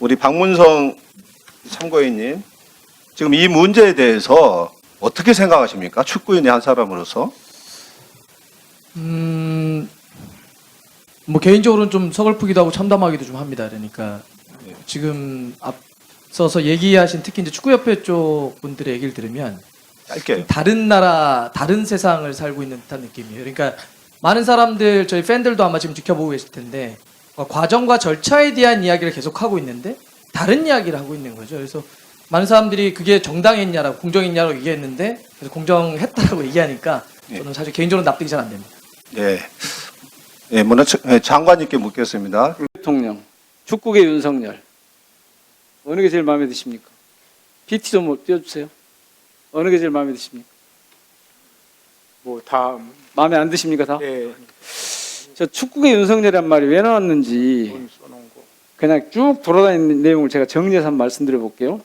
우리 박문성 참고인님, 지금 이 문제에 대해서 어떻게 생각하십니까? 축구인의 한 사람으로서. 뭐 개인적으로는 좀 서글프기도 하고 참담하기도 좀 합니다. 그러니까 지금 앞서서 얘기하신 특히 이제 축구협회 쪽 분들의 얘기를 들으면 짧게. 다른 나라, 다른 세상을 살고 있는 듯한 느낌이에요. 그러니까 많은 사람들, 저희 팬들도 아마 지금 지켜보고 계실 텐데 과정과 절차에 대한 이야기를 계속 하고 있는데 다른 이야기를 하고 있는 거죠. 그래서 많은 사람들이 그게 정당했냐라고, 공정했냐라고 얘기했는데 그래서 공정했다라고 얘기하니까 저는 사실 개인적으로 납득이 잘 안 됩니다. 예. 예, 장관님께 묻겠습니다. 대통령, 축구계 윤석열 어느 게 제일 마음에 드십니까? PT 좀 띄워주세요. 어느 게 제일 마음에 드십니까? 뭐 다 마음에 안 드십니까 다? 예, 저 축구계 윤석열이란 말이 왜 나왔는지 돈 써놓은 거. 그냥 쭉 돌아다니는 내용을 제가 정리해서 한번 말씀드려 볼게요.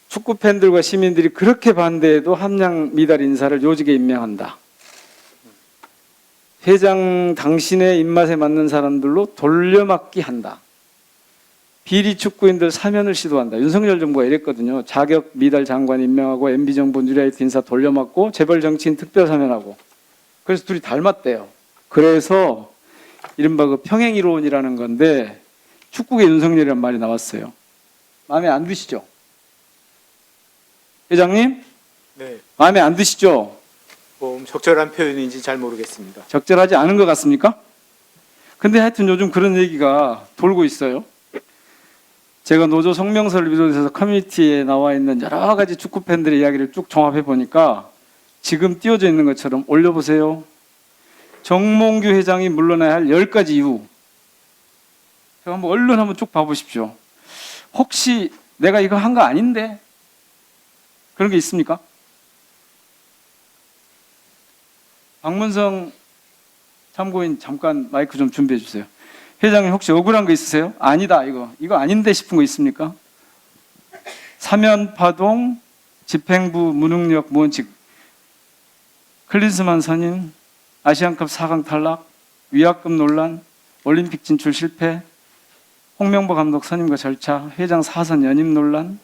축구 팬들과 시민들이 그렇게 반대해도 함량 미달 인사를 요직에 임명한다. 회장 당신의 입맛에 맞는 사람들로 돌려막기 한다. 비리 축구인들 사면을 시도한다. 윤석열 정부가 이랬거든요. 자격 미달 장관 임명하고 MB정부 뉴라이트 인사 돌려막고 재벌 정치인 특별 사면하고. 그래서 둘이 닮았대요. 그래서 이른바 그 평행이론이라는 건데 축구계 윤석열이란 말이 나왔어요. 마음에 안 드시죠? 회장님? 네, 마음에 안 드시죠? 뭐 적절한 표현인지 잘 모르겠습니다. 적절하지 않은 것 같습니까? 근데 하여튼 요즘 그런 얘기가 돌고 있어요. 제가 노조 성명서를 비롯해서 커뮤니티에 나와 있는 여러 가지 축구 팬들의 이야기를 쭉 종합해 보니까 지금 띄워져 있는 것처럼 올려보세요. 정몽규 회장이 물러나야 할 10가지 이유. 제가 한번 얼른 한번 쭉 봐보십시오. 혹시 내가 이거 한 거 아닌데? 그런 게 있습니까? 박문성 참고인 잠깐 마이크 좀 준비해 주세요. 회장님 혹시 억울한 거 있으세요? 아니다 이거 아닌데 싶은 거 있습니까? 사면 파동, 집행부 무능력 무원칙, 클린스만 선임, 아시안컵 4강 탈락, 위약금 논란, 올림픽 진출 실패, 홍명보 감독 선임과 절차, 회장 사선 연임 논란,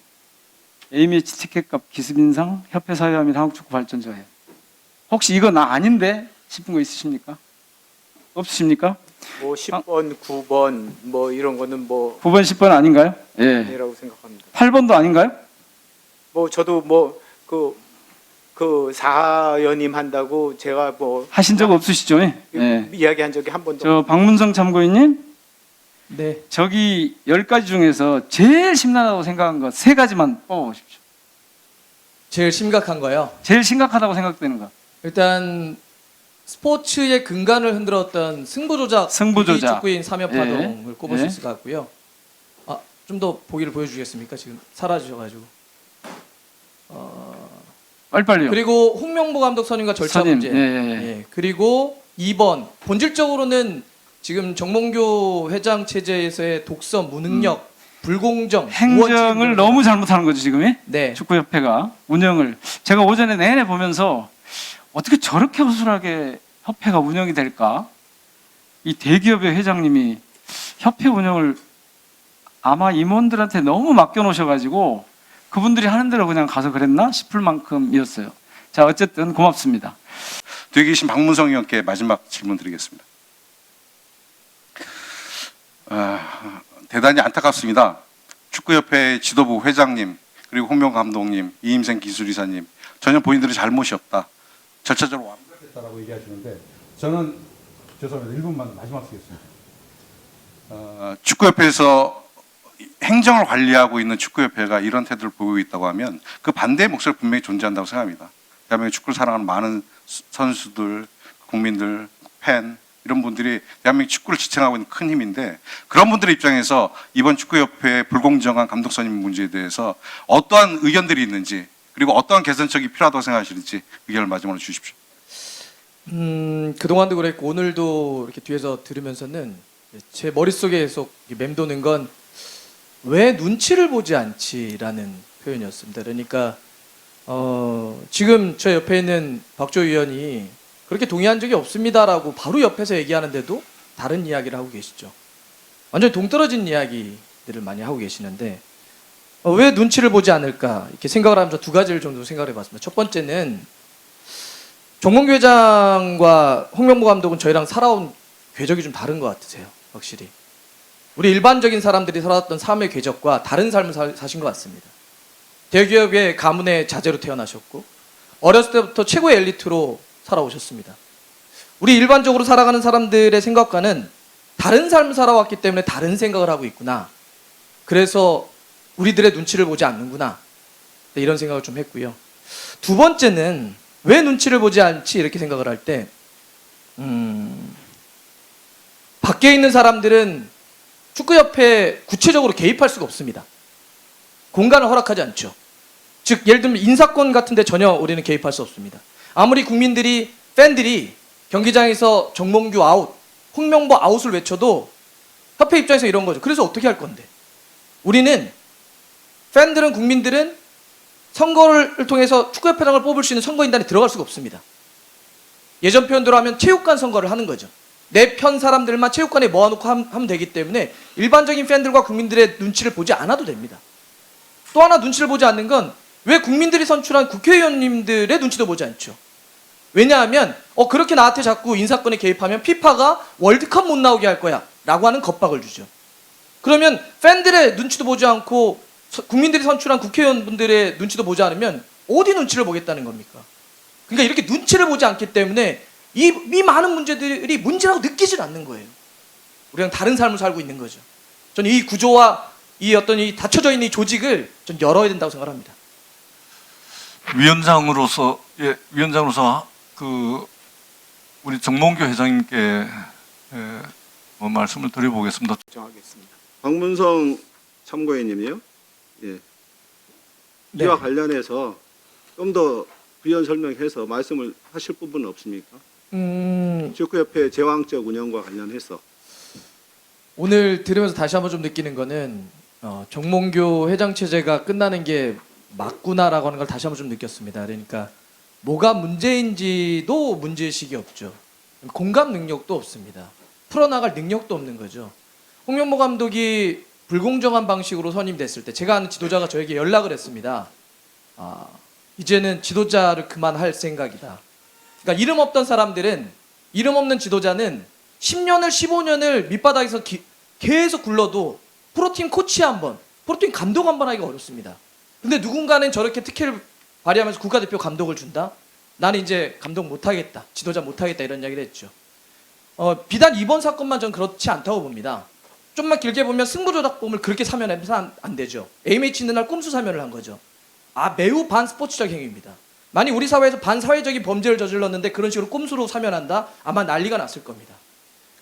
A매치 티켓값 기습 인상, 협회 사회화 및 한국축구 발전 조회. 혹시 이거 나 아닌데 싶은 거 있으십니까? 없으십니까? 뭐 10번, 9번 뭐 이런 거는 뭐 9번, 10번 아닌가요? 예. 아니라고 생각합니다. 8번도 아닌가요? 뭐 저도 뭐 그 사연임 한다고 제가 뭐 하신 적 없으시죠? 예. 이야기한 적이 한 번도 저 박문성 참고인님, 네. 저기 10가지 중에서 제일 심란하다고 생각한 거 3가지만 뽑아보십시오. 제일 심각한 거요. 제일 심각하다고 생각되는 거. 일단 스포츠의 근간을 흔들었던 승부조작, 승부조작. 축구인 사면파동을 예. 꼽을 예. 수 있을 것 같고요. 좀 더 보기를 보여주시겠습니까? 지금 사라지셔가지고. 빨리빨리요. 그리고 홍명보 감독 선임과 절차 선임. 문제. 예. 예. 그리고 2번 본질적으로는 지금 정몽규 회장 체제에서의 독선, 무능력, 불공정, 행정을 무원칙 너무 잘못하는 거죠 지금이. 네. 축구협회가 운영을 제가 오전에 내내 보면서 어떻게 저렇게 허술하게 협회가 운영이 될까? 이 대기업의 회장님이 협회 운영을 아마 임원들한테 너무 맡겨놓으셔가지고 그분들이 하는 대로 그냥 가서 그랬나 싶을 만큼이었어요. 자, 어쨌든 고맙습니다. 뒤에 계신 박문성 의원께 마지막 질문 드리겠습니다. 대단히 안타깝습니다. 축구협회 지도부 회장님, 그리고 홍명 감독님, 이임생 기술이사님, 전혀 본인들의 잘못이 없다. 절차적으로 완벽했다라고 얘기하시는데 저는 죄송합니다. 1분만 마지막 쓰겠습니다. 축구협회에서 행정을 관리하고 있는 축구협회가 이런 태도를 보이고 있다고 하면 그 반대의 목소리가 분명히 존재한다고 생각합니다. 대한민국 축구를 사랑하는 많은 선수들, 국민들, 팬 이런 분들이 대한민국 축구를 지탱하고 있는 큰 힘인데 그런 분들의 입장에서 이번 축구협회의 불공정한 감독 선임 문제에 대해서 어떠한 의견들이 있는지 그리고 어떠한 개선책이 필요하다고 생각하시는지 의견을 마지막으로 주십시오. 그동안도 그랬고 오늘도 이렇게 뒤에서 들으면서는 제 머릿속에 계속 맴도는 건 왜 눈치를 보지 않지라는 표현이었습니다. 그러니까 지금 저 옆에 있는 박조 의원이 그렇게 동의한 적이 없습니다라고 바로 옆에서 얘기하는데도 다른 이야기를 하고 계시죠. 완전히 동떨어진 이야기 말씀들을 많이 하고 계시는데 왜 눈치를 보지 않을까 이렇게 생각을 하면서 두 가지를 정도 생각을 해봤습니다. 첫 번째는 정몽규 회장과 홍명보 감독은 저희랑 살아온 궤적이 좀 다른 것 같으세요. 확실히 우리 일반적인 사람들이 살았던 삶의 궤적과 다른 삶을 사신 것 같습니다. 대기업의 가문의 자제로 태어나셨고 어렸을 때부터 최고의 엘리트로 살아오셨습니다. 우리 일반적으로 살아가는 사람들의 생각과는 다른 삶을 살아왔기 때문에 다른 생각을 하고 있구나. 그래서 우리들의 눈치를 보지 않는구나. 네, 이런 생각을 좀 했고요. 두 번째는 왜 눈치를 보지 않지 이렇게 생각을 할 때 밖에 있는 사람들은 축구협회에 구체적으로 개입할 수가 없습니다. 공간을 허락하지 않죠. 즉 예를 들면 인사권 같은 데 전혀 우리는 개입할 수 없습니다. 아무리 국민들이 팬들이 경기장에서 정몽규 아웃, 홍명보 아웃을 외쳐도 협회 입장에서 이런 거죠. 그래서 어떻게 할 건데? 우리는 팬들은 국민들은 선거를 통해서 축구협회장을 뽑을 수 있는 선거인단에 들어갈 수가 없습니다. 예전 표현대로 하면 체육관 선거를 하는 거죠. 내 편 사람들만 체육관에 모아놓고 하면 되기 때문에 일반적인 팬들과 국민들의 눈치를 보지 않아도 됩니다. 또 하나 눈치를 보지 않는 건 왜 국민들이 선출한 국회의원님들의 눈치도 보지 않죠. 왜냐하면 그렇게 나한테 자꾸 인사권에 개입하면 피파가 월드컵 못 나오게 할 거야 라고 하는 겁박을 주죠. 그러면 팬들의 눈치도 보지 않고 국민들이 선출한 국회의원분들의 눈치도 보지 않으면 어디 눈치를 보겠다는 겁니까? 그러니까 이렇게 눈치를 보지 않기 때문에 이 많은 문제들이 문제라고 느끼질 않는 거예요. 우리랑 다른 삶을 살고 있는 거죠. 저는 이 구조와 이 어떤 이 닫혀져 있는 이 조직을 좀 열어야 된다고 생각합니다. 위원장으로서 그 우리 정몽규 회장님께 말씀을 드려보겠습니다. 정하겠습니다. 박문성 참고인님이요. 예. 네. 이와 관련해서 좀 더 부연 설명해서 말씀을 하실 부분은 없습니까? 축구협회 제왕적 운영과 관련해서. 오늘 들으면서 다시 한번 좀 느끼는 거는 정몽규 회장 체제가 끝나는 게 맞구나라고 하는 걸 다시 한번 좀 느꼈습니다. 그러니까 뭐가 문제인지도 문제의식이 없죠. 공감 능력도 없습니다. 풀어나갈 능력도 없는 거죠. 홍명보 감독이 불공정한 방식으로 선임됐을 때 제가 아는 지도자가 저에게 연락을 했습니다. 이제는 지도자를 그만할 생각이다. 그러니까 이름 없던 사람들은, 이름 없는 지도자는 10년을 15년을 밑바닥에서 계속 굴러도 프로팀 코치 한 번, 프로팀 감독 한 번 하기가 어렵습니다. 근데 누군가는 저렇게 특혜를 발휘하면서 국가대표 감독을 준다? 나는 이제 감독 못하겠다, 지도자 못하겠다 이런 이야기를 했죠. 비단 이번 사건만 전 그렇지 않다고 봅니다. 좀만 길게 보면 승부조작범을 그렇게 사면해서 안 되죠. AMH 있는 날 꼼수 사면을 한 거죠. 매우 반스포츠적 행위입니다. 만약 우리 사회에서 반사회적인 범죄를 저질렀는데 그런 식으로 꼼수로 사면한다? 아마 난리가 났을 겁니다.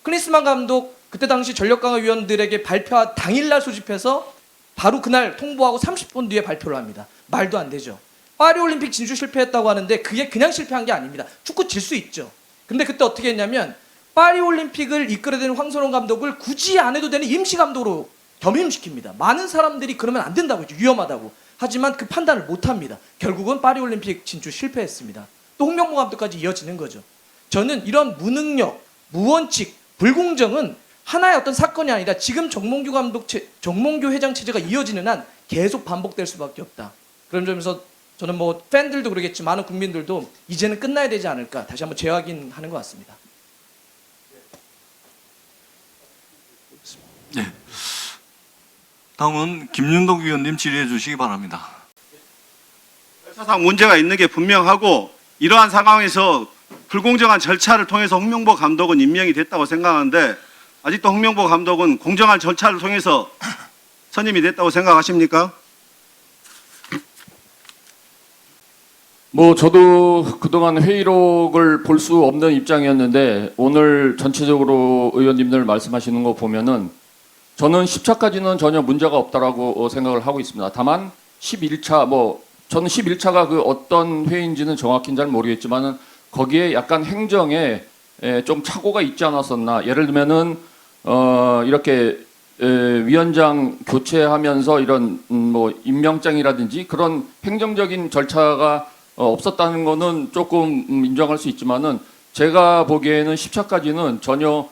클린스만 감독 그때 당시 전력강화 위원들에게 발표한 당일날 소집해서 바로 그날 통보하고 30분 뒤에 발표를 합니다. 말도 안 되죠. 파리올림픽 진출 실패했다고 하는데 그게 그냥 실패한 게 아닙니다. 축구 질 수 있죠. 근데 그때 어떻게 했냐면 파리올림픽을 이끌어야 되는 황선홍 감독을 굳이 안 해도 되는 임시감독으로 겸임시킵니다. 많은 사람들이 그러면 안 된다고 했죠. 위험하다고. 하지만 그 판단을 못합니다. 결국은 파리올림픽 진출 실패했습니다. 또 홍명보 감독까지 이어지는 거죠. 저는 이런 무능력, 무원칙, 불공정은 하나의 어떤 사건이 아니라 지금 정몽규 회장 체제가 이어지는 한 계속 반복될 수밖에 없다. 그런 점에서 저는 팬들도 그러겠지 많은 국민들도 이제는 끝나야 되지 않을까 다시 한번 재확인하는 것 같습니다. 네. 다음은 김윤덕 위원님 질의해 주시기 바랍니다. 사상 문제가 있는 게 분명하고 이러한 상황에서 불공정한 절차를 통해서 홍명보 감독은 임명이 됐다고 생각하는데 아직도 홍명보 감독은 공정한 절차를 통해서 선임이 됐다고 생각하십니까? 저도 그동안 회의록을 볼 수 없는 입장이었는데 오늘 전체적으로 의원님들 말씀하시는 거 보면은 저는 10차까지는 전혀 문제가 없다라고 생각을 하고 있습니다. 다만 11차 저는 11차가 그 어떤 회의인지는 정확히는 잘 모르겠지만은 거기에 약간 행정에 좀 착오가 있지 않았었나. 예를 들면은 이렇게 위원장 교체하면서 이런 임명장이라든지 그런 행정적인 절차가 없었다는 거는 조금 인정할 수 있지만은 제가 보기에는 10차까지는 전혀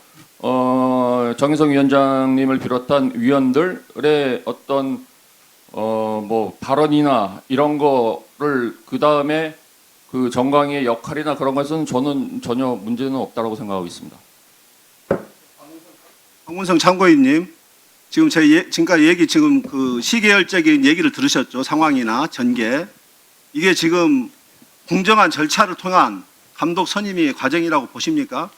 정의성 위원장님을 비롯한 위원들의 어떤 뭐 발언이나 이런 거를 그 다음에 그 정강이의 역할이나 그런 것은 저는 전혀 문제는 없다고 생각하고 있습니다. 황문성 참고인님, 지금 지금까지 얘기 지금 그 시계열적인 얘기를 들으셨죠? 상황이나 전개. 이게 지금 공정한 절차를 통한 감독 선임의 과정이라고 보십니까?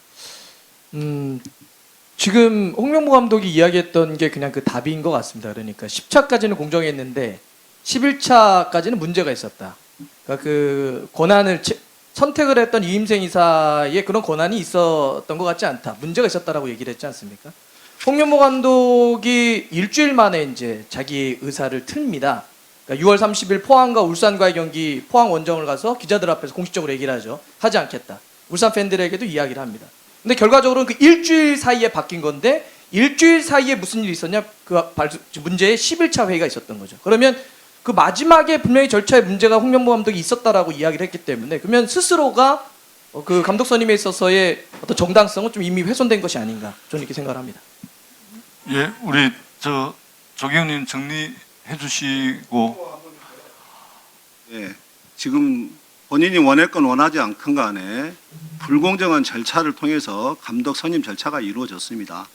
지금 홍명보 감독이 이야기했던 게 그냥 그 답인 것 같습니다. 그러니까 10차까지는 공정했는데 11차까지는 문제가 있었다. 그러니까 그 권한을 선택을 했던 이임생 이사의 그런 권한이 있었던 것 같지 않다. 문제가 있었다라고 얘기를 했지 않습니까? 홍명보 감독이 일주일 만에 이제 자기 의사를 틀입니다. 그러니까 6월 30일 포항과 울산과의 경기 포항 원정을 가서 기자들 앞에서 공식적으로 얘기를 하죠. 하지 않겠다. 울산 팬들에게도 이야기를 합니다. 근데 결과적으로는 그 일주일 사이에 바뀐 건데 일주일 사이에 무슨 일이 있었냐? 그 문제의 11차 회의가 있었던 거죠. 그러면 그 마지막에 분명히 절차에 문제가 홍명보 감독이 있었다라고 이야기를 했기 때문에 그러면 스스로가 그 감독 선임에 있어서의 어떤 정당성은 좀 이미 훼손된 것이 아닌가 저는 이렇게 생각을 합니다. 예, 우리 조경님 정리해 주시고. 예, 지금 본인이 원했건 원하지 않건 간에 불공정한 절차를 통해서 감독 선임 절차가 이루어졌습니다.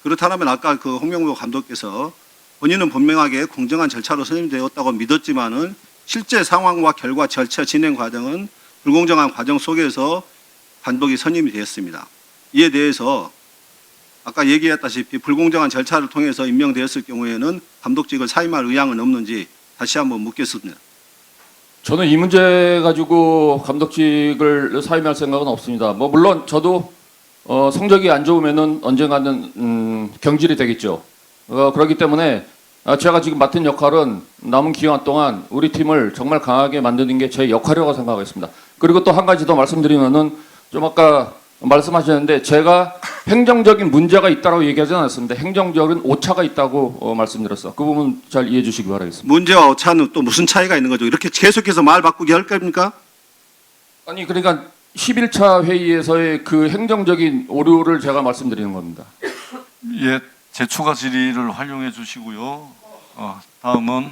그렇다면 아까 그 홍명보 감독께서 본인은 분명하게 공정한 절차로 선임되었다고 믿었지만은 실제 상황과 결과 절차 진행 과정은 불공정한 과정 속에서 감독이 선임이 되었습니다. 이에 대해서 아까 얘기했다시피 불공정한 절차를 통해서 임명되었을 경우에는 감독직을 사임할 의향은 없는지 다시 한번 묻겠습니다. 저는 이 문제 가지고 감독직을 사임할 생각은 없습니다. 뭐 물론 저도 성적이 안 좋으면은 언젠가는 경질이 되겠죠. 그렇기 때문에 제가 지금 맡은 역할은 남은 기간 동안 우리 팀을 정말 강하게 만드는 게 제 역할이라고 생각하겠습니다. 그리고 또 한 가지 더 말씀드리면은 좀 아까 말씀하셨는데 제가 행정적인 문제가 있다고 얘기하지 않았습니다. 행정적인 오차가 있다고 말씀드렸어. 그 부분 잘 이해해 주시기 바라겠습니다. 문제와 오차는 또 무슨 차이가 있는 거죠? 이렇게 계속해서 말 바꾸게 할 겁니까? 아니 그러니까 11차 회의에서의 그 행정적인 오류를 제가 말씀드리는 겁니다. 예, 제 추가 질의를 활용해 주시고요. 다음은